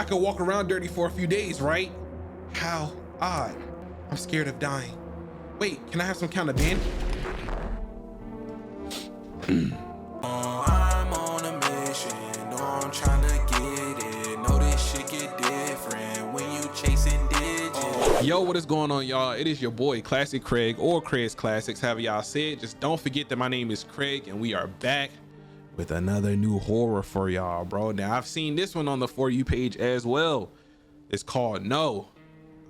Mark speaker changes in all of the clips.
Speaker 1: I could walk around dirty for a few days, right? How odd. I'm scared of dying. Wait, can I have some kind of bandage?
Speaker 2: I'm on a mission, no, I'm trying to get it. Know this shit get different when you chasing digits.
Speaker 1: Yo, what is going on, y'all? It is your boy ClassicCraig, or Craig's Classics, however y'all say it. Just don't forget that my name is Craig and we are back with another new horror for y'all, bro. Now, I've seen this one on the For You page as well. It's called No,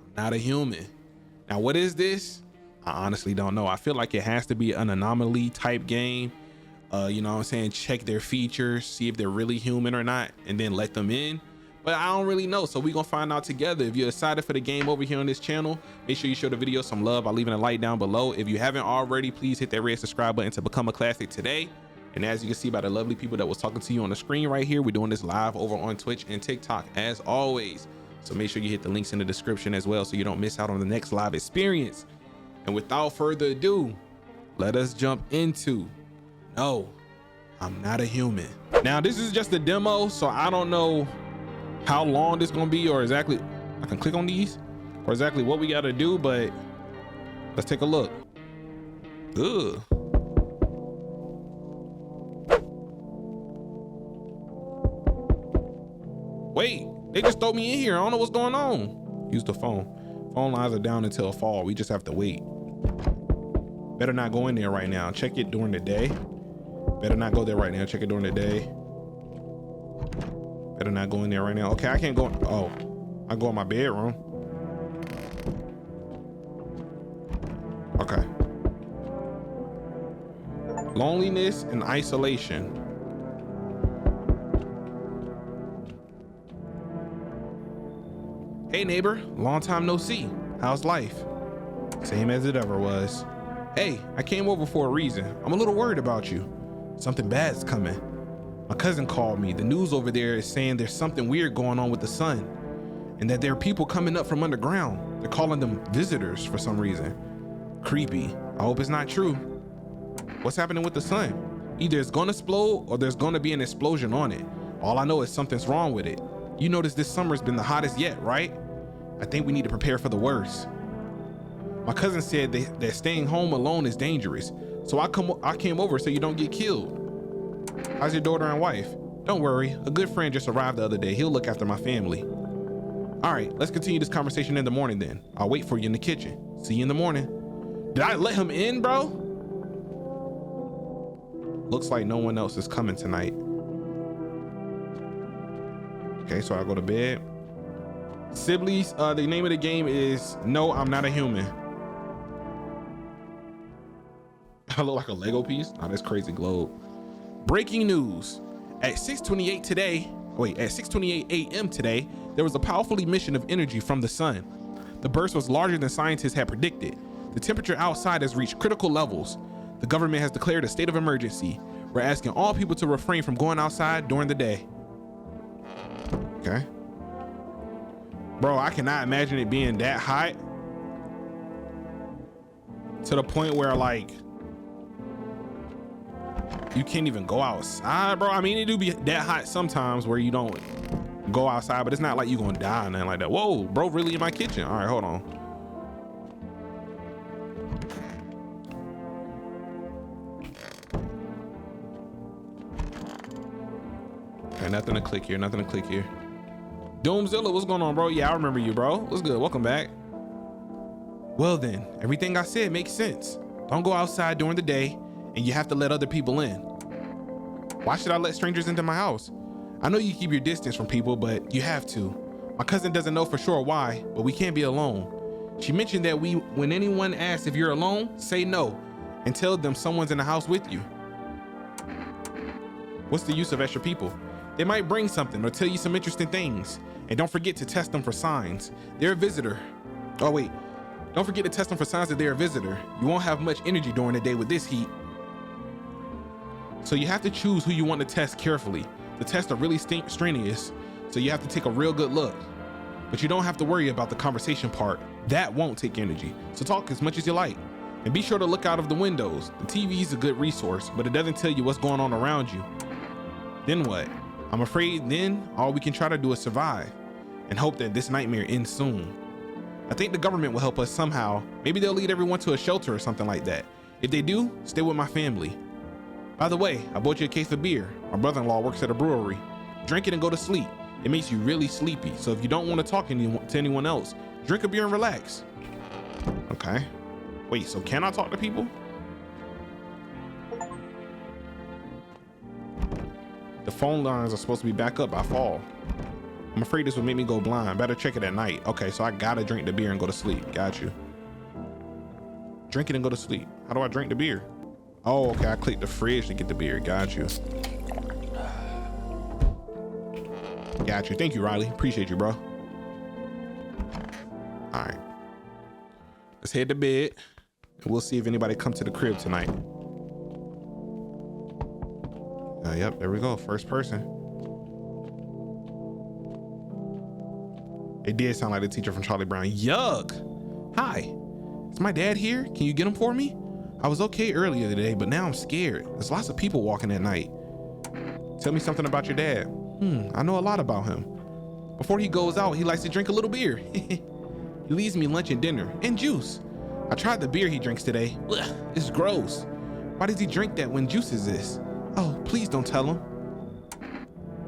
Speaker 1: I'm Not a Human. Now, what is this? I honestly don't know. I feel like it has to be an anomaly type game. You know what I'm saying? Check their features, see if they're really human or not, and then let them in. But I don't really know, so we're gonna find out together. If you're excited for the game over here on this channel, make sure you show the video some love by leaving a like down below. If you haven't already, please hit that red subscribe button to become a classic today. And as you can see by the lovely people that was talking to you on the screen right here, we're doing this live over on Twitch and TikTok as always. So make sure you hit the links in the description as well so you don't miss out on the next live experience. And without further ado, let us jump into No, I'm Not a Human. Now, this is just a demo, so I don't know how long this is gonna be or exactly, I can click on these or exactly what we gotta do, but let's take a look. Ugh. Wait, they just throw me in here. I don't know what's going on. Use the phone. Phone lines are down until fall. We just have to wait. Better not go in there right now. Check it during the day. Better not go there right now. Check it during the day. Better not go in there right now. Okay, I can't go. Oh, I go in my bedroom. Okay. Loneliness and isolation. Hey neighbor, long time no see. How's life? Same as it ever was. Hey, I came over for a reason. I'm a little worried about you. Something bad's coming. My cousin called me. The news over there is saying there's something weird going on with the sun and that there are people coming up from underground. They're calling them visitors for some reason. Creepy. I hope it's not true. What's happening with the sun? Either it's gonna explode or there's gonna be an explosion on it. All I know is something's wrong with it. You notice this summer's been the hottest yet, right? I think we need to prepare for the worst. My cousin said that staying home alone is dangerous, so I came over so you don't get killed. How's your daughter and wife? Don't worry, a good friend just arrived the other day. He'll look after my family. All right, let's continue this conversation in the morning then. I'll wait for you in the kitchen. See you in the morning. Did I let him in, bro? Looks like no one else is coming tonight. Okay, so I go to bed. Sibley's, the name of the game is No, I'm Not a Human. I look like a Lego piece. Oh, that's crazy globe. Breaking news. At 6:28 a.m. today, there was a powerful emission of energy from the sun. The burst was larger than scientists had predicted. The temperature outside has reached critical levels. The government has declared a state of emergency. We're asking all people to refrain from going outside during the day. Okay. Bro, I cannot imagine it being that hot to the point where like you can't even go outside, bro. I mean, it do be that hot sometimes where you don't go outside, but it's not like you gonna die or nothing like that. Whoa, bro, really in my kitchen? All right, hold on. Okay, nothing to click here, nothing to click here. Doomzilla, what's going on, bro? Yeah, I remember you, bro. What's good? Welcome back. Well then, everything I said makes sense. Don't go outside during the day, and you have to let other people in. Why should I let strangers into my house? I know you keep your distance from people, but you have to. My cousin doesn't know for sure why, but we can't be alone. She mentioned that when anyone asks if you're alone, say no, and tell them someone's in the house with you. What's the use of extra people? They might bring something or tell you some interesting things. And don't forget to test them for signs. They're a visitor. Oh wait, don't forget to test them for signs that they're a visitor. You won't have much energy during the day with this heat. So you have to choose who you want to test carefully. The tests are really strenuous, so you have to take a real good look. But you don't have to worry about the conversation part. That won't take energy. So talk as much as you like. And be sure to look out of the windows. The TV is a good resource, but it doesn't tell you what's going on around you. Then what? I'm afraid then all we can try to do is survive. and hope that this nightmare ends soon. I think the government will help us somehow. Maybe they'll lead everyone to a shelter or something like that. If they do, stay with my family. By the way, I bought you a case of beer. My brother-in-law works at a brewery. Drink it and go to sleep. It makes you really sleepy, so if you don't want to talk to anyone else, drink a beer and relax. Okay. Wait, so can I talk to people? The phone lines are supposed to be back up by fall. I'm afraid this will make me go blind. Better check it at night. Okay, so I gotta drink the beer and go to sleep. Got you. Drink it and go to sleep. How do I drink the beer? Oh, okay, I clicked the fridge to get the beer. Got you. Got you. Thank you, Riley. Appreciate you, bro. All right. Let's head to bed, and we'll see if anybody comes to the crib tonight. Yep, there we go. First person. It did sound like the teacher from Charlie Brown. Yuck. Hi. Is my dad here? Can you get him for me? I was okay earlier today, but now I'm scared. There's lots of people walking at night. Tell me something about your dad. I know a lot about him. Before he goes out, he likes to drink a little beer. He leaves me lunch and dinner and juice. I tried the beer he drinks today. Ugh, it's gross. Why does he drink that when juice exists? Oh, please don't tell him.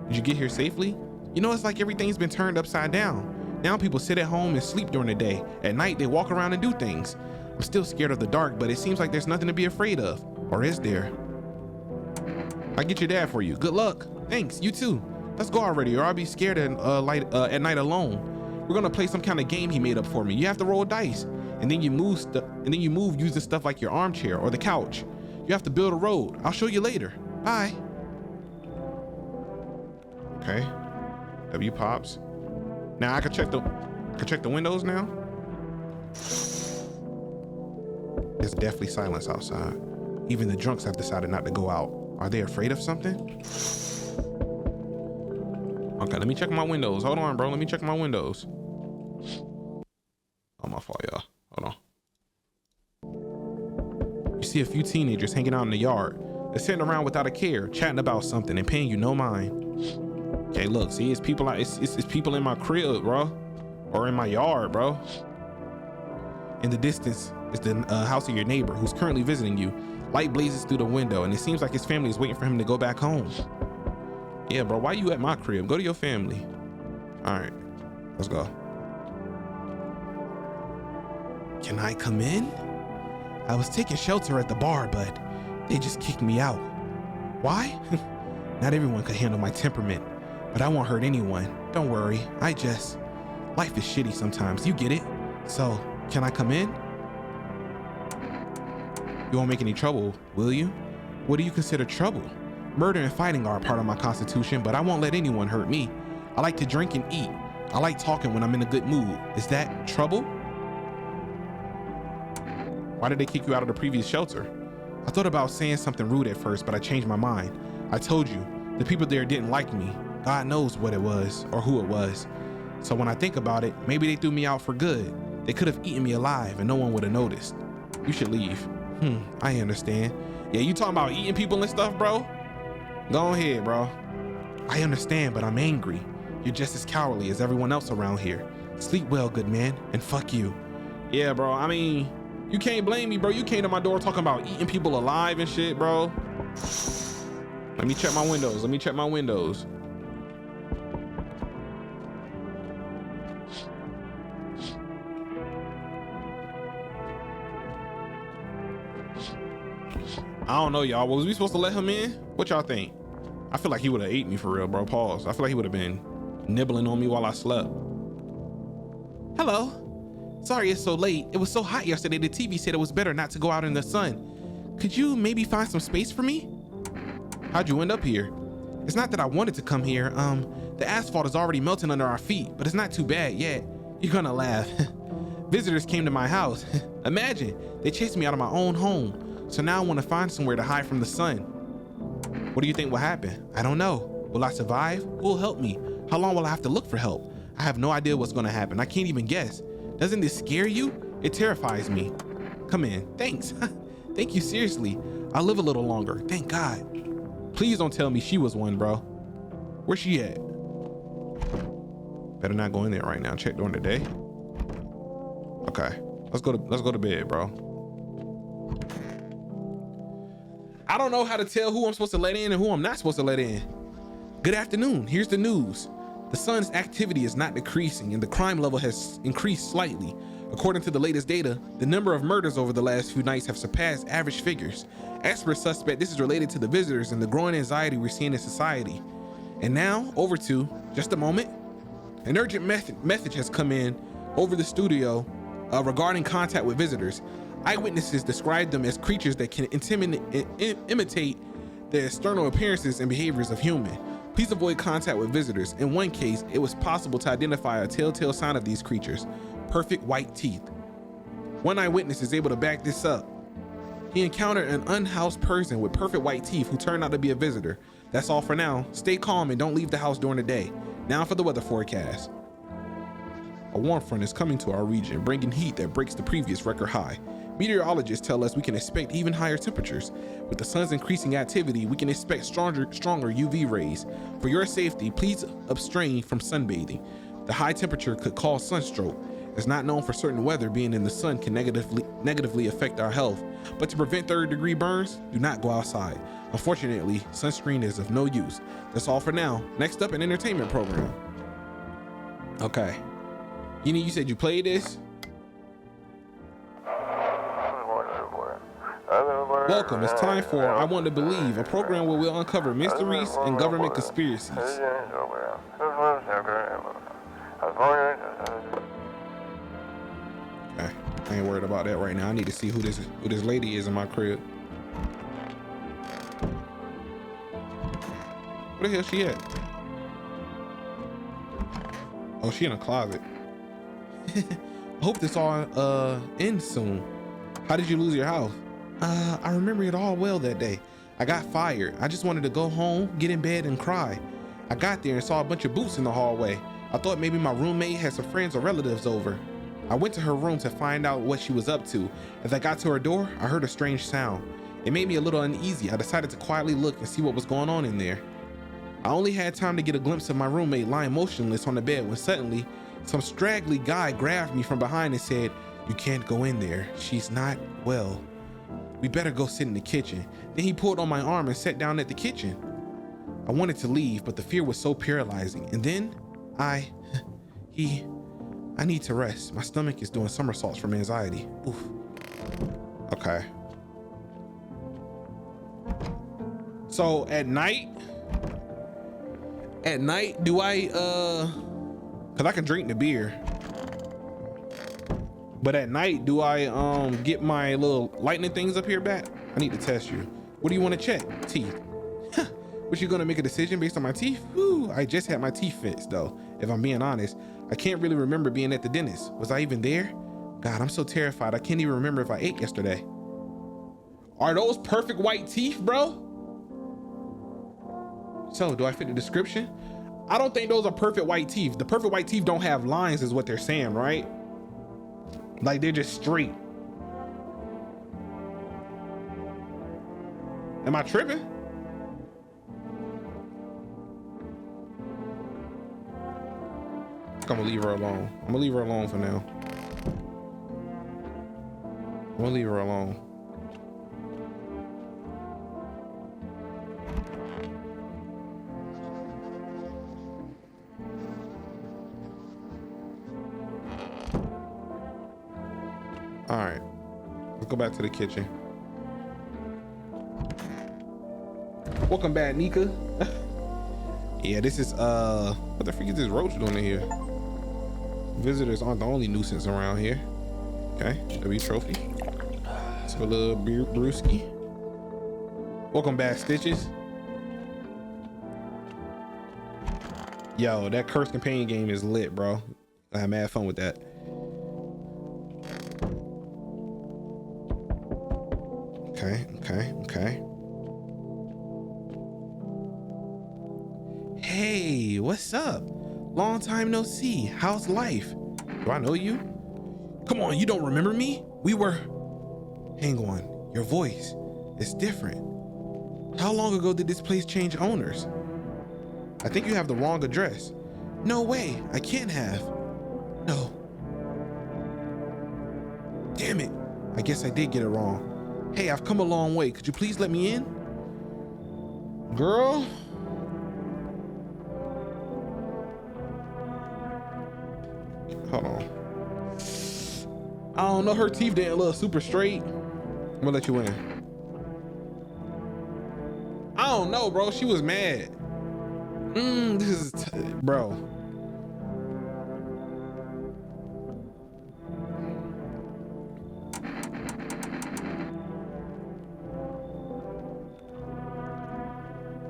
Speaker 1: Did you get here safely? You know, it's like everything's been turned upside down. Now people sit at home and sleep during the day. At night, they walk around and do things. I'm still scared of the dark, but it seems like there's nothing to be afraid of. Or is there? I'll get your dad for you. Good luck. Thanks, you too. Let's go already, or I'll be scared at night alone. We're gonna play some kind of game he made up for me. You have to roll dice, and then you move using stuff like your armchair or the couch. You have to build a road. I'll show you later. Bye. Okay. W pops. Now I can check the windows now. There's definitely silence outside. Even the drunks have decided not to go out. Are they afraid of something? Okay, let me check my windows. Hold on, bro. Let me check my windows. Oh, my fault, y'all. Hold on. You see a few teenagers hanging out in the yard. They're sitting around without a care, chatting about something and paying you no mind. Okay, look, see, it's people in my crib, bro, or in my yard, bro. In the distance is the house of your neighbor who's currently visiting you. Light blazes through the window, and it seems like his family is waiting for him to go back home. Yeah, bro, why you at my crib? Go to your family. All right, let's go. Can I come in? I was taking shelter at the bar, but they just kicked me out. Why? Not everyone could handle my temperament, but I won't hurt anyone. Don't worry, life is shitty sometimes, you get it? So, can I come in? You won't make any trouble, will you? What do you consider trouble? Murder and fighting are a part of my constitution, but I won't let anyone hurt me. I like to drink and eat. I like talking when I'm in a good mood. Is that trouble? Why did they kick you out of the previous shelter? I thought about saying something rude at first, but I changed my mind. I told you, the people there didn't like me. God knows what it was or who it was. So when I think about it, maybe they threw me out for good. They could have eaten me alive and no one would have noticed. You should leave. I understand. Yeah, you talking about eating people and stuff, bro? Go ahead, bro. I understand, but I'm angry. You're just as cowardly as everyone else around here. Sleep well, good man, and fuck you. Yeah, bro, I mean, you can't blame me, bro. You came to my door talking about eating people alive and shit, bro. Let me check my windows. I don't know, y'all. Was we supposed to let him in? What y'all think? I feel like he would have ate me for real, bro. Pause. I feel like he would have been nibbling on me while I slept. Hello. Sorry it's so late. It was so hot yesterday. The TV said it was better not to go out in the sun. Could you maybe find some space for me? How'd you end up here? It's not that I wanted to come here. The asphalt is already melting under our feet, but it's not too bad yet. You're gonna laugh. Visitors came to my house. Imagine, they chased me out of my own home. So now I want to find somewhere to hide from the sun. What do you think will happen? I don't know. Will I survive? Who will help me? How long will I have to look for help? I have no idea what's going to happen. I can't even guess. Doesn't this scare you? It terrifies me. Come in. Thanks. Thank you, seriously. I'll live a little longer. Thank God. Please don't tell me she was one, bro. Where's she at? Better not go in there right now. Check during the day. Okay, let's go to bed, bro. I don't know how to tell who I'm supposed to let in and who I'm not supposed to let in. Good afternoon. Here's the news. The sun's activity is not decreasing and the crime level has increased slightly. According to the latest data, the number of murders over the last few nights have surpassed average figures. Experts suspect this is related to the visitors and the growing anxiety we're seeing in society. And now, over to, just a moment, an urgent message has come in over the studio regarding contact with visitors. Eyewitnesses describe them as creatures that can imitate the external appearances and behaviors of human. Please avoid contact with visitors. In one case, it was possible to identify a telltale sign of these creatures: perfect white teeth. One eyewitness is able to back this up. He encountered an unhoused person with perfect white teeth who turned out to be a visitor. That's all for now. Stay calm and don't leave the house during the day. Now for the weather forecast. A warm front is coming to our region, bringing heat that breaks the previous record high. Meteorologists tell us we can expect even higher temperatures. With the sun's increasing activity, we can expect stronger UV rays. For your safety, please abstain from sunbathing. The high temperature could cause sunstroke. It's not known for certain whether being in the sun can negatively affect our health, but to prevent third-degree burns, do not go outside. Unfortunately, sunscreen is of no use. That's all for now. Next up, an entertainment program. Okay. You said you played this? Welcome. It's time for I Want to Believe, a program where we'll uncover mysteries and government conspiracies. Okay, I ain't worried about that right now. I need to see who this lady is in my crib. Where the hell she at? Oh, she in a closet. I hope this all ends soon. How did you lose your house? I remember it all well that day. I got fired. I just wanted to go home, get in bed and cry. I got there and saw a bunch of boots in the hallway. I thought maybe my roommate had some friends or relatives over. I went to her room to find out what she was up to. As I got to her door, I heard a strange sound. It made me a little uneasy. I decided to quietly look and see what was going on in there. I only had time to get a glimpse of my roommate lying motionless on the bed when suddenly some straggly guy grabbed me from behind and said, "You can't go in there. She's not well. We better go sit in the kitchen." Then he pulled on my arm and sat down at the kitchen. I wanted to leave, but the fear was so paralyzing. And then I need to rest. My stomach is doing somersaults from anxiety. Oof. Okay. So at night, do I, cause I can drink the beer, but at night, do I get my little lightning things up here back? I need to test you. What do you want to check? Teeth. Was you gonna make a decision based on my teeth? Whew, I just had my teeth fixed though. If I'm being honest, I can't really remember being at the dentist. Was I even there? God, I'm so terrified. I can't even remember if I ate yesterday. Are those perfect white teeth, bro? So do I fit the description? I don't think those are perfect white teeth. The perfect white teeth don't have lines is what they're saying, right? Like they're just straight. Am I tripping? I'm gonna leave her alone. I'm gonna leave her alone for now. I'm gonna leave her alone. All right, let's go back to the kitchen. Welcome back, Nika. Yeah, this is what the freak is this roach doing in here? Visitors aren't the only nuisance around here. Okay, W trophy. So a little brewski. Welcome back, Stitches. Yo, that Curse Companion game is lit, bro. I had mad fun with that. Okay. Hey, what's up? Long time no see. How's life? Do I know you? Come on, you don't remember me? Hang on, your voice is different. How long ago did this place change owners? I think you have the wrong address. No way, I can't have. No. Damn it. I guess I did get it wrong. Hey, I've come a long way. Could you please let me in? Girl. Hold on. I don't know, her teeth didn't look super straight. I'm gonna let you in. I don't know, bro. She was mad. This is, bro.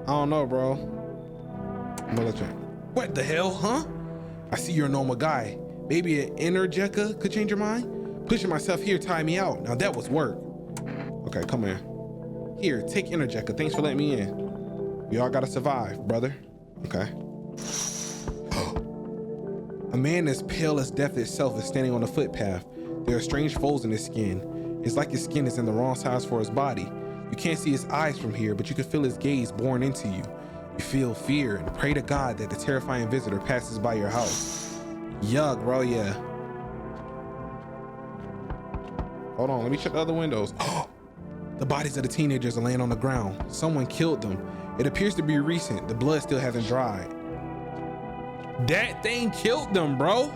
Speaker 1: I don't know, bro. I'm gonna let you in. What the hell, huh? I see you're a normal guy. Maybe an energetica could change your mind? Pushing myself here tired me out. Now that was work. Okay, come here. Here, take energetica. Thanks for letting me in. We all gotta survive, brother. Okay. A man as pale as death itself is standing on the footpath. There are strange folds in his skin. It's like his skin is in the wrong size for his body. You can't see his eyes from here, but you can feel his gaze boring into you. You feel fear and pray to God that the terrifying visitor passes by your house. Yuck, bro, yeah. Hold on, let me check the other windows. Oh, the bodies of the teenagers are laying on the ground. Someone killed them. It appears to be recent. The blood still hasn't dried. That thing killed them, bro.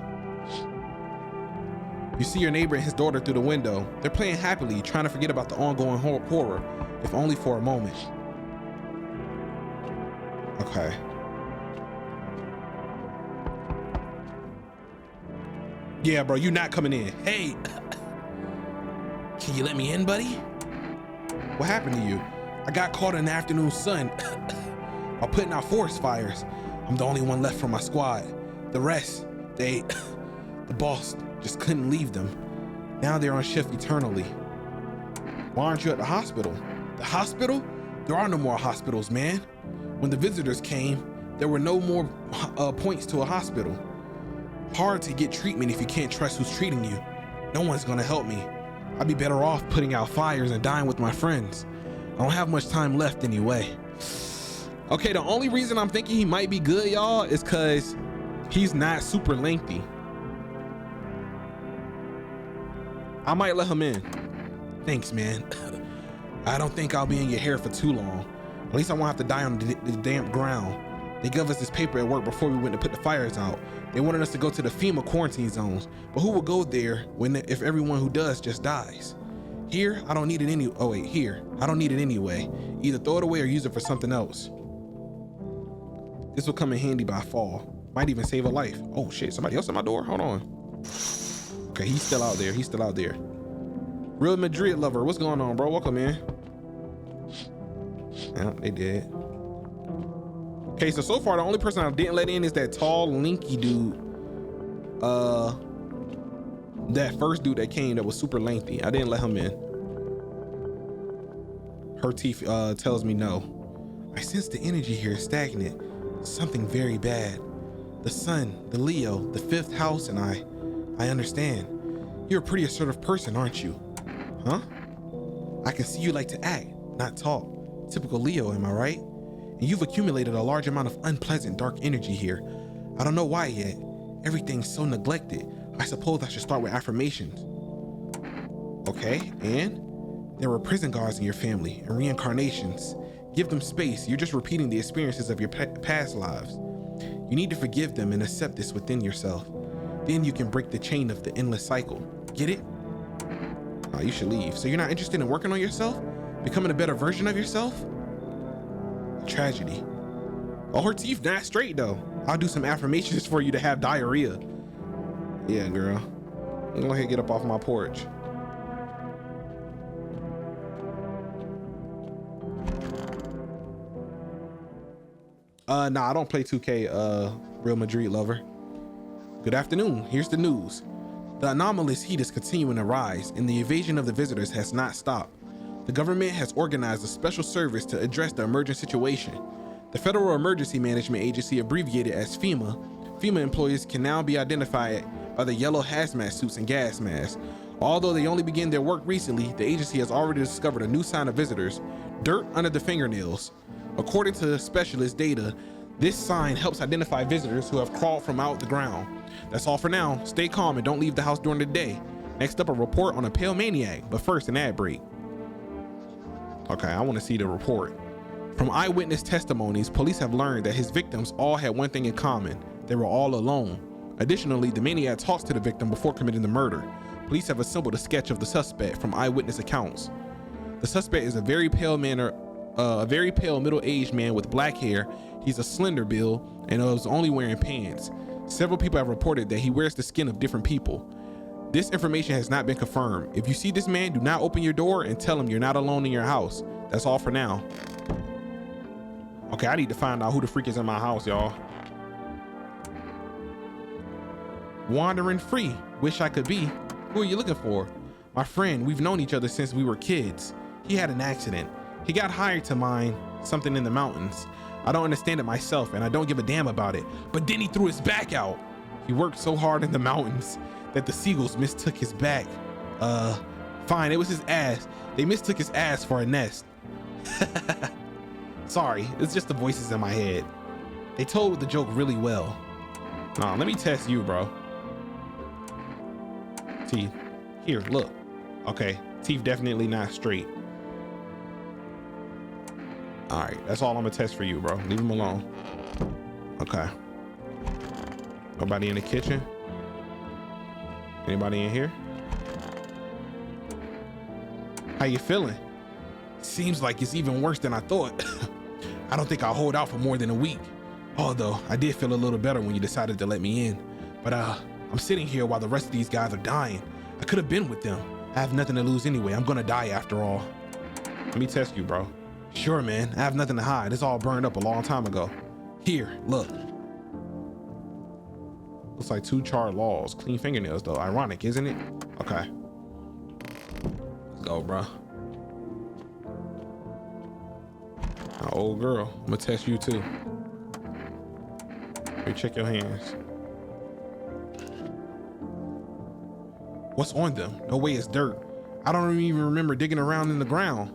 Speaker 1: You see your neighbor and his daughter through the window. They're playing happily, trying to forget about the ongoing horror, if only for a moment. Okay. Yeah, bro, you're not coming in. Hey, can you let me in, buddy? What happened to you? I got caught in the afternoon sun while putting out forest fires. I'm the only one left from my squad. The rest, the boss just couldn't leave them. Now they're on shift eternally. Why aren't you at the hospital? The hospital? There are no more hospitals, man. When the visitors came, there were no more points to a hospital. Hard to get treatment if you can't trust who's treating you. No one's gonna help me. I'd be better off putting out fires and dying with my friends. I don't have much time left anyway. Okay, the only reason I'm thinking he might be good, y'all, is because he's not super lengthy. I might let him in. Thanks, man. I don't think I'll be in your hair for too long. At least I won't have to die on the damp ground. They gave us this paper at work before we went to put the fires out. They wanted us to go to the FEMA quarantine zones, but who will go there if everyone who does just dies? Here, I don't need it here, I don't need it anyway. Either throw it away or use it for something else. This will come in handy by fall. Might even save a life. Oh shit, somebody else at my door? Hold on. Okay, he's still out there. Real Madrid lover, what's going on, bro? Welcome in. Yeah, they did. Okay, so far the only person I didn't let in is that tall, linky dude. That first dude that came that was super lengthy. I didn't let him in. Her teeth tells me no. I sense the energy here is stagnant. Something very bad. The sun, the Leo, the fifth house, and I understand. You're a pretty assertive person, aren't you? Huh? I can see you like to act, not talk. Typical Leo, am I right? And you've accumulated a large amount of unpleasant dark energy here. I don't know why yet. Everything's so neglected. I suppose I should start with affirmations. Okay, and? There were prison guards in your family and reincarnations. Give them space. You're just repeating the experiences of your past lives. You need to forgive them and accept this within yourself. Then you can break the chain of the endless cycle. Get it? Oh, you should leave. So you're not interested in working on yourself? Becoming a better version of yourself? Tragedy. Oh, her teeth not straight though. I'll do some affirmations for you to have diarrhea. Yeah, girl. I'm gonna go ahead and get up off my porch. Nah, I don't play 2K, Real Madrid lover. Good afternoon. Here's the news. The anomalous heat is continuing to rise, and the invasion of the visitors has not stopped. The government has organized a special service to address the emergent situation. The Federal Emergency Management Agency, abbreviated as FEMA, employees can now be identified by the yellow hazmat suits and gas masks. Although they only began their work recently, the agency has already discovered a new sign of visitors: dirt under the fingernails. According to specialist data, This sign helps identify visitors who have crawled from out the ground. That's all for now. Stay calm and don't leave the house during the day. Next up, a report on a pale maniac, but first an ad break. Okay, I want to see the report. From eyewitness testimonies, police have learned that his victims all had one thing in common. They were all alone. Additionally, the maniac talks to the victim before committing the murder. Police have assembled a sketch of the suspect from eyewitness accounts. The suspect is a very pale middle-aged man with black hair. He's a slender build and was only wearing pants. Several people have reported that he wears the skin of different people. This information has not been confirmed. If you see this man, do not open your door and tell him you're not alone in your house. That's all for now. Okay, I need to find out who the freak is in my house, y'all. Wandering free. Wish I could be. Who are you looking for? My friend. We've known each other since we were kids. He had an accident. He got hired to mine something in the mountains. I don't understand it myself and I don't give a damn about it. But then he threw his back out. He worked so hard in the mountains that the seagulls mistook his back. Fine, it was his ass. They mistook his ass for a nest. Sorry, it's just the voices in my head. They told the joke really well. Nah, let me test you, bro. Teeth. Here, look. Okay, teeth definitely not straight. All right, that's all I'm gonna test for you, bro. Leave him alone. Okay. Nobody in the kitchen? Anybody in here? How you feeling? Seems like it's even worse than I thought. I don't think I'll hold out for more than a week. Although I did feel a little better when you decided to let me in. But I'm sitting here while the rest of these guys are dying. I could have been with them. I have nothing to lose anyway. I'm gonna die after all. Let me test you, bro. Sure, man. I have nothing to hide. It's all burned up a long time ago. Here, look. Looks like 2 charred laws. Clean fingernails, though. Ironic, isn't it? Okay. Let's go, bro. Now, old girl, I'm gonna test you too. Here, check your hands. What's on them? No way it's dirt. I don't even remember digging around in the ground.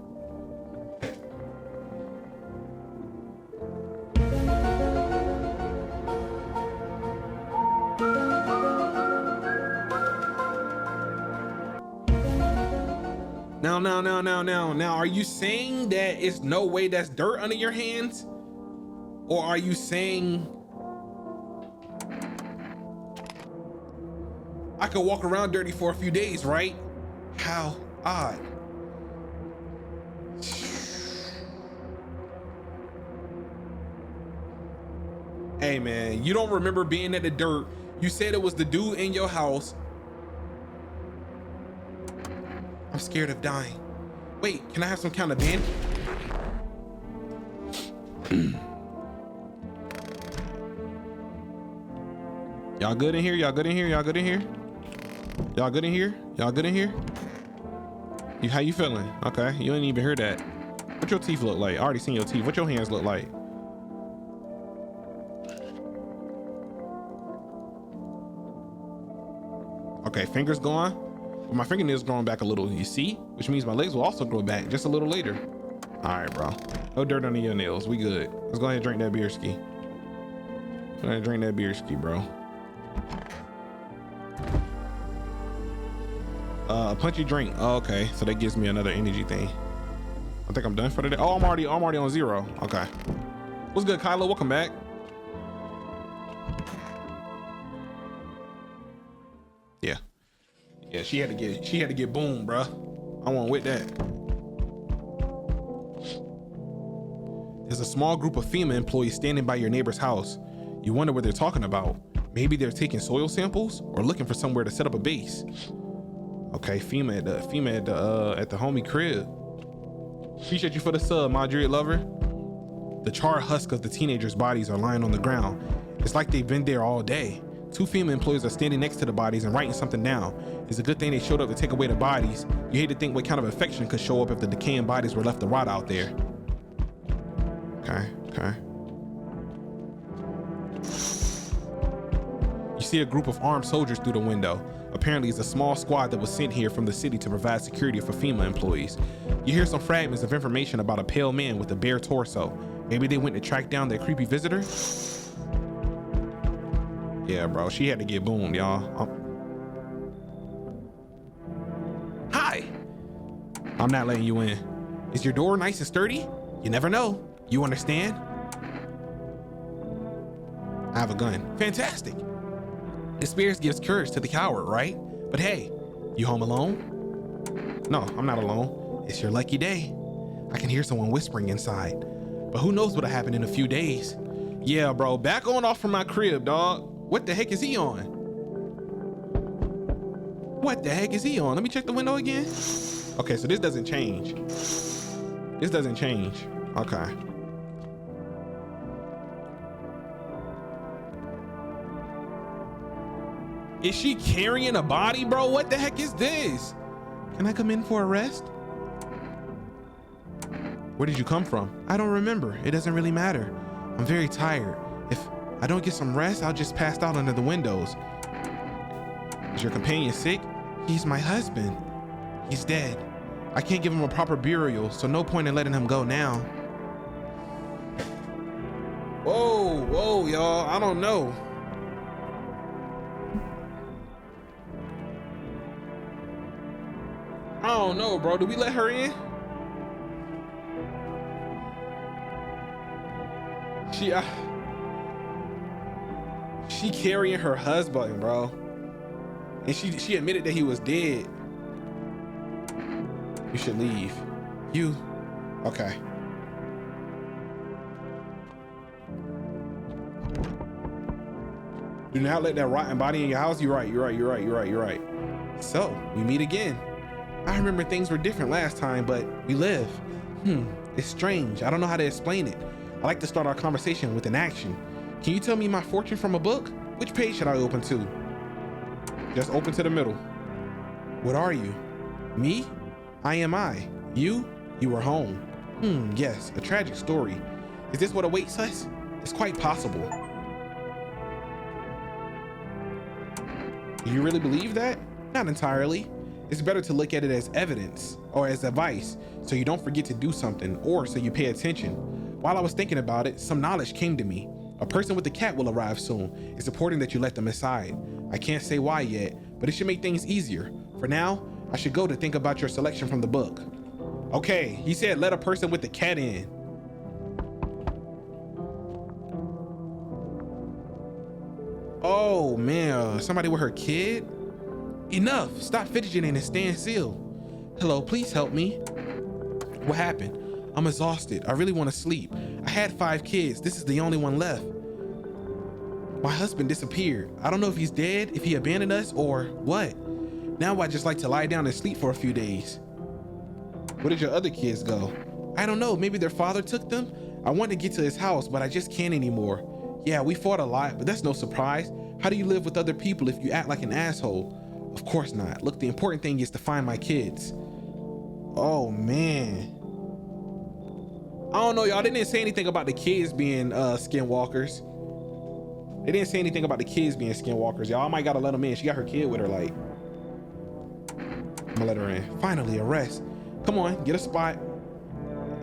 Speaker 1: Now, are you saying that it's no way that's dirt under your hands? Or are you saying I could walk around dirty for a few days, right? How odd. Hey man, you don't remember being at the dirt. You said it was the dude in your house. I'm scared of dying. Wait, can I have some kind of bandage? Y'all good in here? Y'all good in here? Y'all good in here? Y'all good in here? Y'all good in here? How you feeling? Okay, you didn't even hear that. What your teeth look like? I already seen your teeth. What your hands look like? Okay, fingers gone. But my fingernails growing back a little, you see? Which means my legs will also grow back just a little later. All right, bro. No dirt under your nails. We good. Let's go ahead and drink that beer ski. Go ahead and drink that beer ski, bro. A punchy drink. Oh, okay, so that gives me another energy thing. I think I'm done for today. Oh, I'm already on 0. Okay. What's good, Kylo? Welcome back. Yeah, she had to get boom, bruh. I want with that. There's a small group of FEMA employees standing by your neighbor's house. You wonder what they're talking about. Maybe they're taking soil samples or looking for somewhere to set up a base. Okay, FEMA at the homie crib. Appreciate you for the sub, Madrid lover. The charred husk of the teenagers' bodies are lying on the ground. It's like they've been there all day. 2 FEMA employees are standing next to the bodies and writing something down. It's a good thing they showed up to take away the bodies. You hate to think what kind of infection could show up if the decaying bodies were left to rot out there. Okay. You see a group of armed soldiers through the window. Apparently it's a small squad that was sent here from the city to provide security for FEMA employees. You hear some fragments of information about a pale man with a bare torso. Maybe they went to track down that creepy visitor. Yeah, bro, she had to get boomed, y'all. Hi. I'm not letting you in. Is your door nice and sturdy? You never know. You understand? I have a gun. Fantastic. Experience gives courage to the coward, right? But hey, you home alone? No, I'm not alone. It's your lucky day. I can hear someone whispering inside, but who knows what'll happen in a few days. Yeah, bro, back on off from my crib, dog. What the heck is he on? What the heck is he on? Let me check the window again. Okay, so this doesn't change. This doesn't change. Okay. Is she carrying a body, bro? What the heck is this? Can I come in for a rest? Where did you come from? I don't remember. It doesn't really matter. I'm very tired. If I don't get some rest, I'll just pass out under the windows. Is your companion sick? He's my husband. He's dead. I can't give him a proper burial, so no point in letting him go now. Whoa, y'all. I don't know. I don't know, bro. Do we let her in? She carrying her husband, bro. And she admitted that he was dead. You should leave. You? Okay. Do not let that rotten body in your house. You're right. So, we meet again. I remember things were different last time, but we live. It's strange. I don't know how to explain it. I like to start our conversation with an action. Can you tell me my fortune from a book? Which page should I open to? Just open to the middle. What are you? Me? I am I. You? You are home. Yes, a tragic story. Is this what awaits us? It's quite possible. Do you really believe that? Not entirely. It's better to look at it as evidence or as advice so you don't forget to do something or so you pay attention. While I was thinking about it, some knowledge came to me. A person with a cat will arrive soon. It's important that you let them inside. I can't say why yet, but it should make things easier. For now, I should go to think about your selection from the book. Okay, he said let a person with the cat in. Oh man, somebody with her kid? Enough, stop fidgeting and stand still. Hello, please help me. What happened? I'm exhausted. I really want to sleep. I had 5 kids. This is the only one left. My husband disappeared. I don't know if he's dead, if he abandoned us, or what. Now I just like to lie down and sleep for a few days. Where did your other kids go? I don't know. Maybe their father took them? I want to get to his house, but I just can't anymore. Yeah, we fought a lot, but that's no surprise. How do you live with other people if you act like an asshole? Of course not. Look, the important thing is to find my kids. Oh, man. I don't know, y'all. They didn't say anything about the kids being skinwalkers. They didn't say anything about the kids being skinwalkers, y'all. I might gotta let them in. She got her kid with her, like. I'm gonna let her in. Finally, a rest. Come on, get a spot.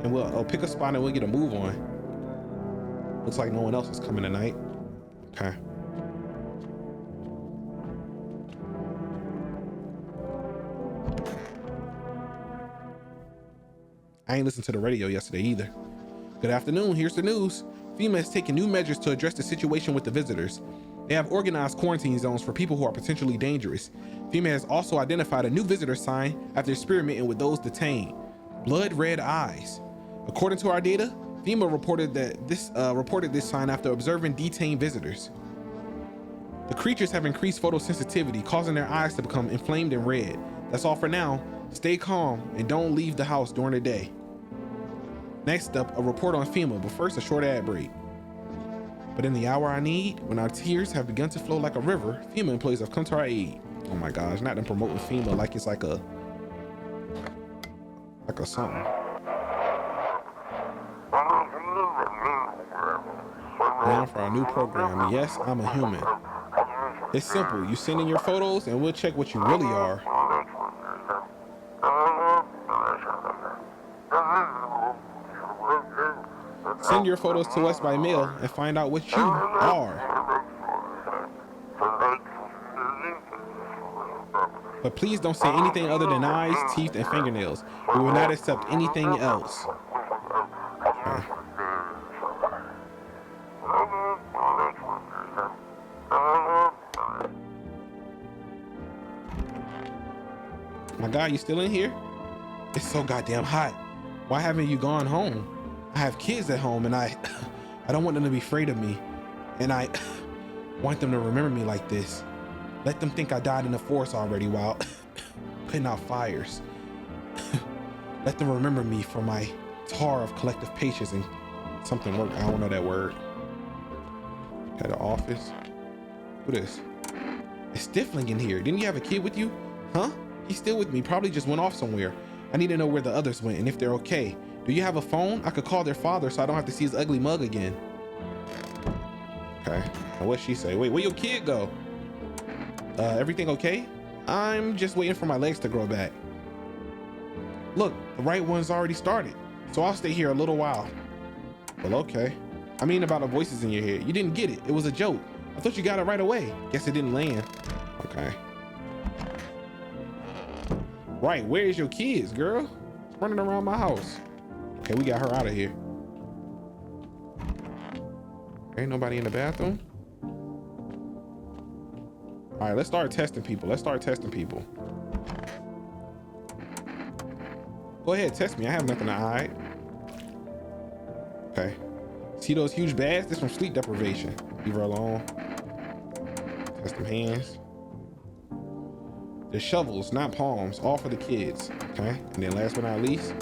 Speaker 1: And we'll pick a spot and we'll get a move on. Looks like no one else is coming tonight. Okay. I ain't listened to the radio yesterday either. Good afternoon, here's the news. FEMA has taken new measures to address the situation with the visitors. They have organized quarantine zones for people who are potentially dangerous. FEMA has also identified a new visitor sign after experimenting with those detained. Blood red eyes. According to our data, FEMA reported this sign after observing detained visitors. The creatures have increased photosensitivity, causing their eyes to become inflamed and red. That's all for now. Stay calm and don't leave the house during the day. Next up, a report on FEMA, but first a short ad break. But in the hour I need, when our tears have begun to flow like a river, FEMA employees have come to our aid. Oh my gosh, not them promoting FEMA like it's like a something. Down for our new program. Yes, I'm a human. It's simple. You send in your photos and we'll check what you really are. Send Send your photos to us by mail and find out what you are. But please don't say anything other than eyes, teeth, and fingernails. We will not accept anything else. Okay. My God, you still in here? It's so goddamn hot. Why haven't you gone home? I have kids at home and I don't want them to be afraid of me. And I want them to remember me like this. Let them think I died in the forest already while putting out fires. Let them remember me for my tar of collective patience and something work. I don't know that word. At the office. Who this? It's stifling in here. Didn't you have a kid with you? Huh? He's still with me. Probably just went off somewhere. I need to know where the others went and if they're okay. Do you have a phone? I could call their father so I don't have to see his ugly mug again. Okay. Now what'd she say? Wait, where your kid go? Everything okay? I'm just waiting for my legs to grow back. Look, the right one's already started, so I'll stay here a little while. Well, okay. I mean about the voices in your head. You didn't get it. It was a joke. I thought you got it right away. Guess it didn't land. Okay. Right, where's your kids, girl? It's running around my house. Okay, we got her out of here. Ain't nobody in the bathroom. All right, let's start testing people. Go ahead, test me. I have nothing to hide. Okay. See those huge bags? This from sleep deprivation. Leave her alone. Test them hands. They're shovels, not palms. All for the kids. Okay. And then last but not least.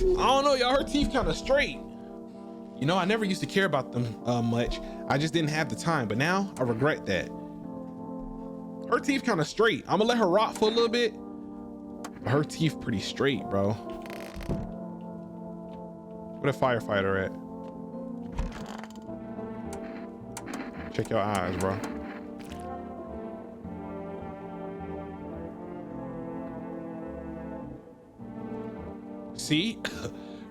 Speaker 1: I don't know, y'all. Her teeth kind of straight. You know, I never used to care about them much. I just didn't have the time. But now I regret that. Her teeth kind of straight. I'm gonna let her rot for a little bit. But her teeth pretty straight, bro. Where the firefighter at? Check your eyes, bro. See?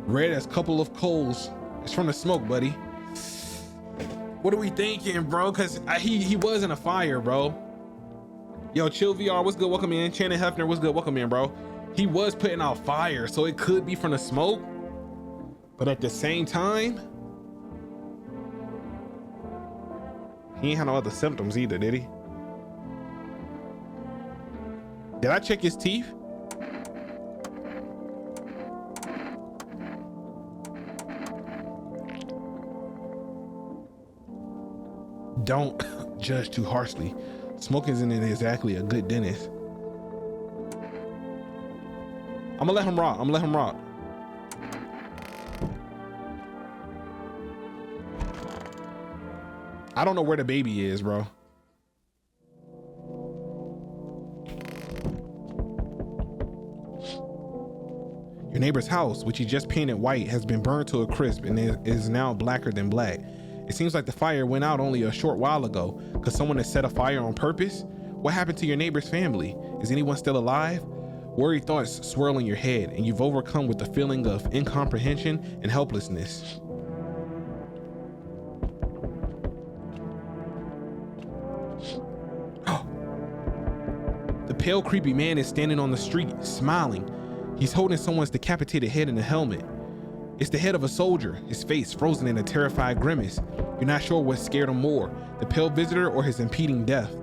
Speaker 1: Red as couple of coals. It's from the smoke, buddy. What are we thinking, bro? Cause he was in a fire, bro. Yo, Chill VR, what's good? Welcome in. Channing Hefner, what's good? Welcome in, bro. He was putting out fire, so it could be from the smoke. But at the same time, he ain't had no other symptoms either, did he? Did I check his teeth? Don't judge too harshly. Smoking isn't exactly a good dentist. I'm gonna let him rock. I don't know where the baby is, bro. Your neighbor's house, which he just painted white, has been burned to a crisp and is now blacker than black. It seems like the fire went out only a short while ago. Could someone have set a fire on purpose? What happened to your neighbor's family? Is anyone still alive? Worried thoughts swirl in your head, and you've overcome with the feeling of incomprehension and helplessness. The pale, creepy man is standing on the street, smiling. He's holding someone's decapitated head in a helmet. It's the head of a soldier, his face frozen in a terrified grimace. You're not sure what scared him more, the pale visitor or his impending death.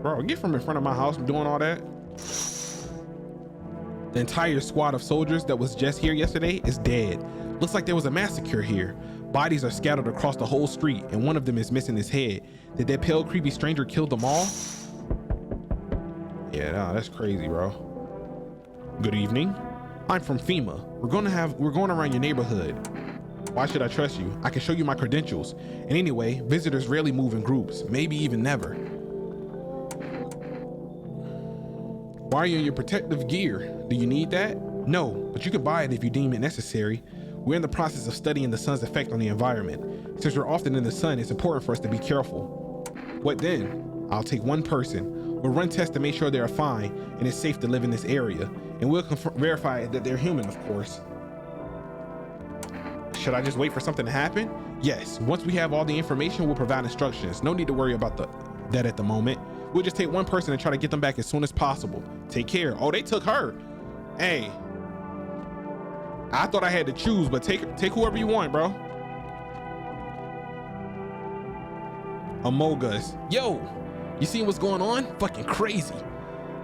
Speaker 1: Bro, get from in front of my house doing all that. The entire squad of soldiers that was just here yesterday is dead. Looks like there was a massacre here. Bodies are scattered across the whole street, and one of them is missing his head. Did that pale, creepy stranger kill them all? Yeah, no, that's crazy, bro. Good evening. I'm from FEMA. We're going around your neighborhood. Why should I trust you? I can show you my credentials. And anyway, visitors rarely move in groups, maybe even never. Why are you in your protective gear? Do you need that? No, but you can buy it if you deem it necessary. We're in the process of studying the sun's effect on the environment. Since we're often in the sun, it's important for us to be careful. What then? I'll take one person. We'll run tests to make sure they are fine and it's safe to live in this area. And we'll verify that they're human, of course. Should I just wait for something to happen? Yes, once we have all the information, we'll provide instructions. No need to worry about that at the moment. We'll just take one person and try to get them back as soon as possible. Take care. Oh, they took her. Hey, I thought I had to choose, but take whoever you want, bro. Amogus. Yo, you see what's going on? Fucking crazy.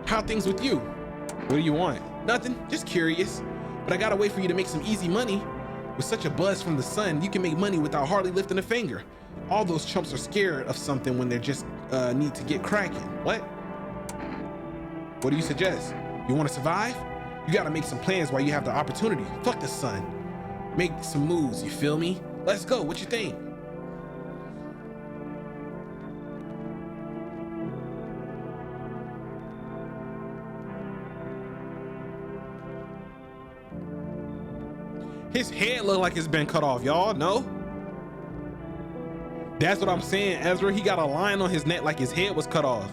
Speaker 1: How things with you? What do you want? Nothing, just curious. But I gotta wait for you to make some easy money. With such a buzz from the sun, you can make money without hardly lifting a finger. All those chumps are scared of something when they just need to get cracking. What do you suggest? You want to survive? You gotta make some plans while you have the opportunity. Fuck the sun. Make some moves, you feel me? Let's go, what you think? His head look like it's been cut off, y'all. No? That's what I'm saying, Ezra. He got a line on his neck like his head was cut off.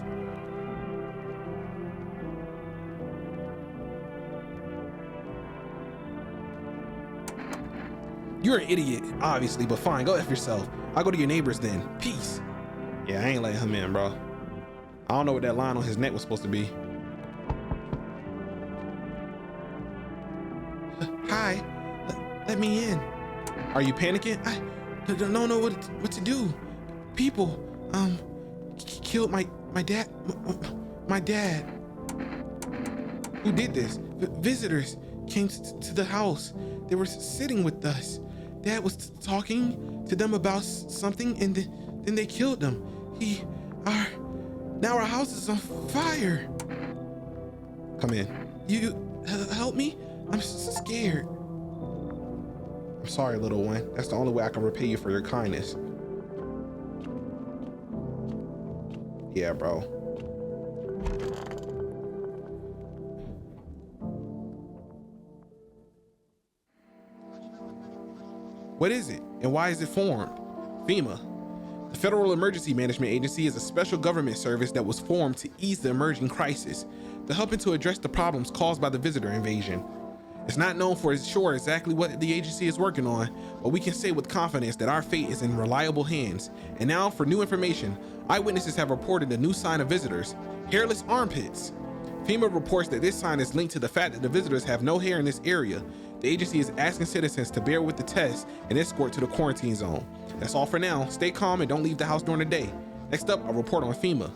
Speaker 1: You're an idiot, obviously, but fine, go F yourself. I'll go to your neighbors then. Peace. Yeah, I ain't letting him in, bro. I don't know what that line on his neck was supposed to be. Hi. Let me in. Are you panicking? I don't know what to do. People killed my dad. My dad. Who did this? Visitors came to the house. They were sitting with us. Dad was talking to them about something, and then they killed them. Now our house is on fire. Come in. You help me? I'm scared. I'm sorry, little one. That's the only way I can repay you for your kindness. Yeah, bro. What is it, and why is it formed? FEMA. The Federal Emergency Management Agency is a special government service that was formed to ease the emerging crisis, to helping to address the problems caused by the visitor invasion. It's not known for sure exactly what the agency is working on, but we can say with confidence that our fate is in reliable hands. And now for new information, eyewitnesses have reported a new sign of visitors, hairless armpits. FEMA reports that this sign is linked to the fact that the visitors have no hair in this area. The agency is asking citizens to bear with the test and escort to the quarantine zone. That's all for now. Stay calm and don't leave the house during the day. Next up, a report on FEMA.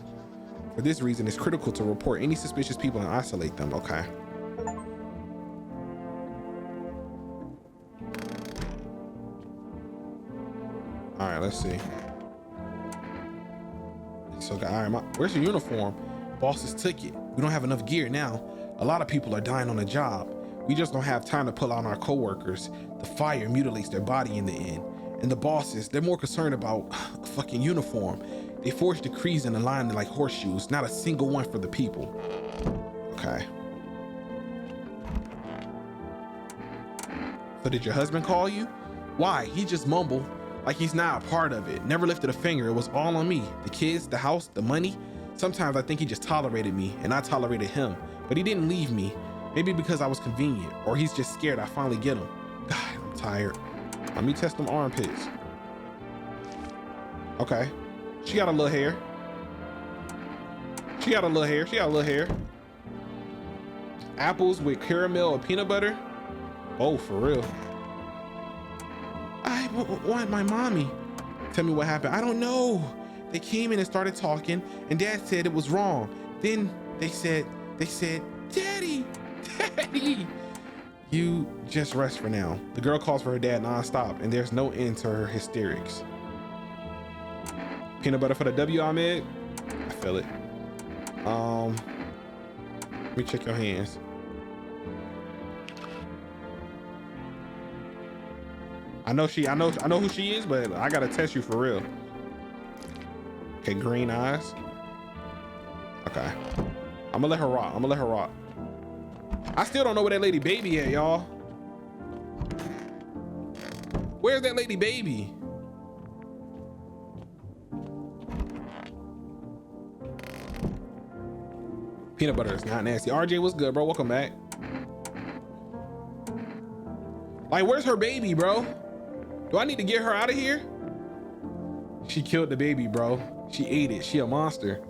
Speaker 1: For this reason, it's critical to report any suspicious people and isolate them. Okay. All right, let's see. So, all right, where's your uniform? Bosses took it. We don't have enough gear now. A lot of people are dying on the job. We just don't have time to pull out our coworkers. The fire mutilates their body in the end. And the bosses, they're more concerned about a fucking uniform. They forge decrees in a line like horseshoes, not a single one for the people. Okay. So did your husband call you? Why? He just mumbled like he's not a part of it. Never lifted a finger. It was all on me. The kids, the house, the money. Sometimes I think he just tolerated me and I tolerated him, but he didn't leave me. Maybe because I was convenient, or he's just scared I finally get him. God, I'm tired. Let me test them armpits. Okay. She got a little hair. She got a little hair. She got a little hair. Apples with caramel or peanut butter. Oh, for real. I want my mommy. Tell me what happened. I don't know. They came in and started talking, and Dad said it was wrong. Then they said, Daddy, Daddy. You just rest for now. The girl calls for her dad nonstop, and there's no end to her hysterics. Peanut butter for the W, Ahmed. I feel it. Let me check your hands. I know who she is, but I gotta test you for real. Okay, green eyes. Okay. I'm gonna let her rock. I still don't know where that lady baby at, y'all. Where's that lady baby? Peanut butter is not nasty. RJ, what's good, bro? Welcome back. Like, where's her baby, bro? Do I need to get her out of here? She killed the baby, bro. She ate it. She a monster.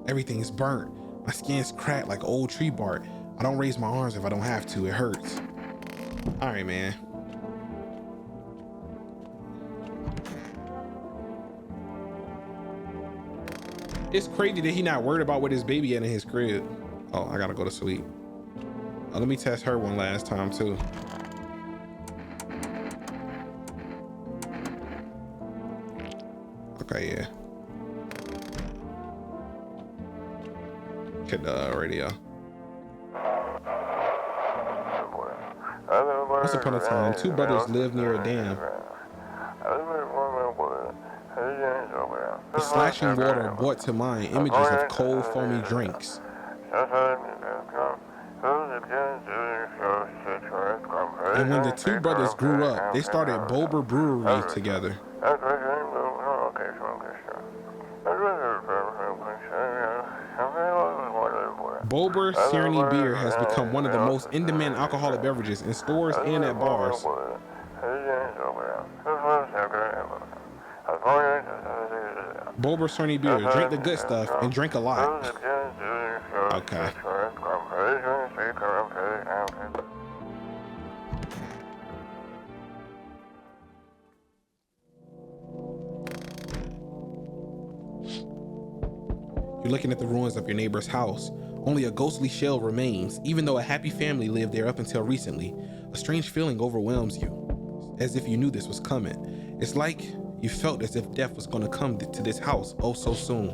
Speaker 1: Everything is burnt. My skin's cracked like old tree bark. I don't raise my arms if I don't have to. It hurts. All right, man. It's crazy that he not worried about what his baby at in his crib. Oh, I gotta go to sleep. Let me test her one last time too. Okay, yeah. Hit the radio. Once upon a time, two brothers lived near a dam. The slashing water brought to mind images of cold, foamy drinks. And when the two brothers grew up, they started Bober Brewery together. Bober Serenity beer has become one of the most in-demand alcoholic beverages in stores and at bars. Bober Serenity beer, drink the good stuff and drink a lot. Okay. You're looking at the ruins of your neighbor's house. Only a ghostly shell remains, even though a happy family lived there up until recently. A strange feeling overwhelms you, as if you knew this was coming. It's like you felt as if death was going to come to this house oh so soon.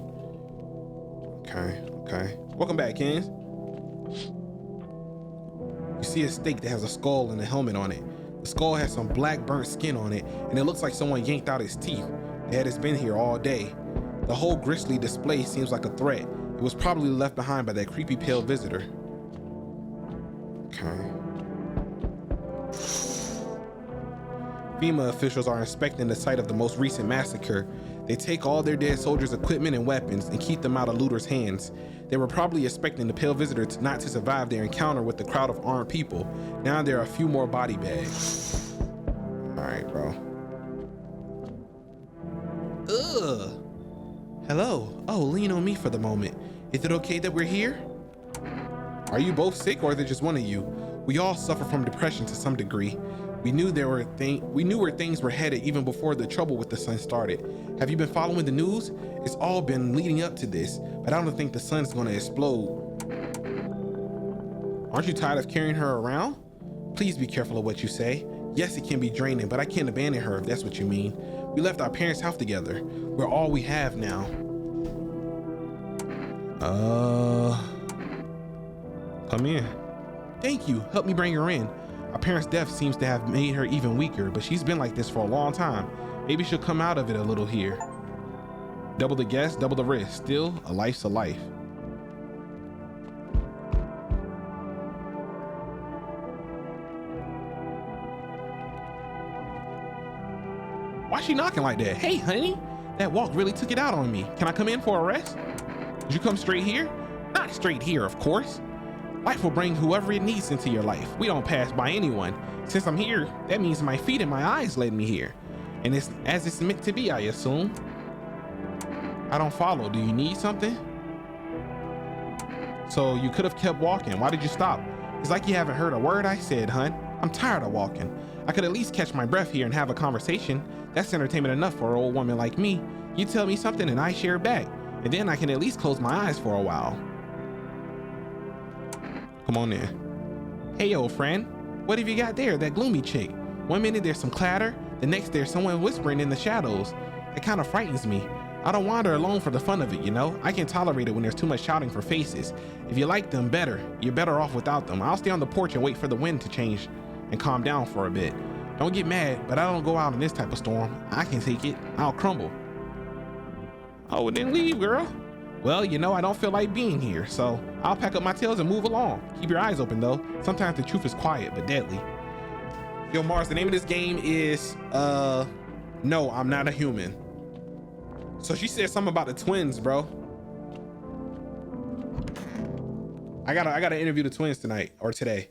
Speaker 1: Okay. Welcome back, Kens. You see a stake that has a skull and a helmet on it. The skull has some black burnt skin on it, and it looks like someone yanked out his teeth. The head has been here all day. The whole grisly display seems like a threat. It was probably left behind by that creepy pale visitor. Okay. FEMA officials are inspecting the site of the most recent massacre. They take all their dead soldiers' equipment and weapons and keep them out of looters' hands. They were probably expecting the pale visitor not to survive their encounter with the crowd of armed people. Now there are a few more body bags. All right, bro. Ugh. Hello. Oh, lean on me for the moment. Is it okay that we're here? Are you both sick, or is it just one of you? We all suffer from depression to some degree. We knew where things were headed even before the trouble with the sun started. Have you been following the news? It's all been leading up to this, but I don't think the sun's gonna explode. Aren't you tired of carrying her around? Please be careful of what you say. Yes, it can be draining, but I can't abandon her if that's what you mean. We left our parents' house together. We're all we have now. Come in. Thank you. Help me bring her in. Our parents' death seems to have made her even weaker, but she's been like this for a long time. Maybe she'll come out of it a little here. Double the guess, double the risk. Still, a life's a life. Why's she knocking like that? Hey, honey, that walk really took it out on me. Can I come in for a rest? Did you come straight here? Not straight here, of course. Life will bring whoever it needs into your life. We don't pass by anyone. Since I'm here, that means my feet and my eyes led me here. And it's as it's meant to be, I assume. I don't follow. Do you need something? So you could have kept walking. Why did you stop? It's like you haven't heard a word I said, hun. I'm tired of walking. I could at least catch my breath here and have a conversation. That's entertainment enough for an old woman like me. You tell me something and I share back. And then I can at least close my eyes for a while. Come on in. Hey, old friend. What have you got there, that gloomy chick? One minute there's some clatter, the next there's someone whispering in the shadows. It kind of frightens me. I don't wander alone for the fun of it, you know? I can tolerate it when there's too much shouting for faces. If you like them better, you're better off without them. I'll stay on the porch and wait for the wind to change and calm down for a bit. Don't get mad, but I don't go out in this type of storm. I can take it. I'll crumble. Oh, then leave, girl. Well, you know, I don't feel like being here, so I'll pack up my tails and move along. Keep your eyes open, though. Sometimes the truth is quiet, but deadly. Yo, Mars, the name of this game is, No, I'm Not a Human. So she said something about the twins, bro. I gotta interview the twins tonight or today.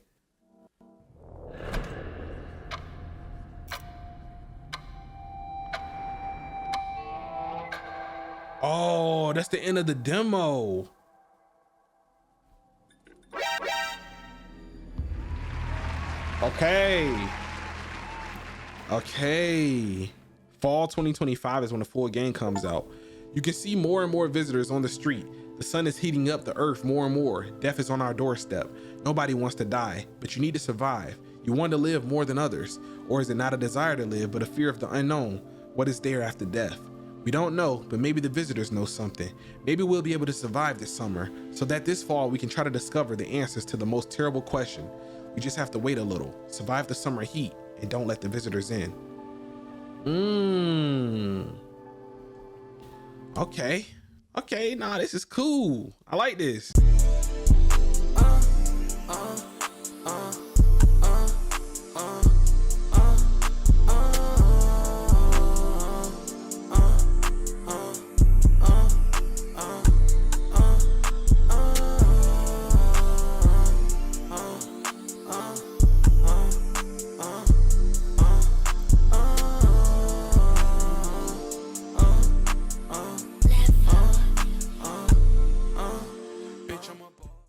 Speaker 1: Oh, that's the end of the demo. Okay. Fall 2025 is when the full game comes out. You can see more and more visitors on the street. The sun is heating up the earth more and more. Death is on our doorstep. Nobody wants to die, but you need to survive. You want to live more than others. Or is it not a desire to live, but a fear of the unknown? What is there after death? We don't know, but maybe the visitors know something. Maybe we'll be able to survive this summer, so that this fall we can try to discover the answers to the most terrible question. We just have to wait a little, survive the summer heat, and don't let the visitors in. Okay, nah, this is cool. I like this.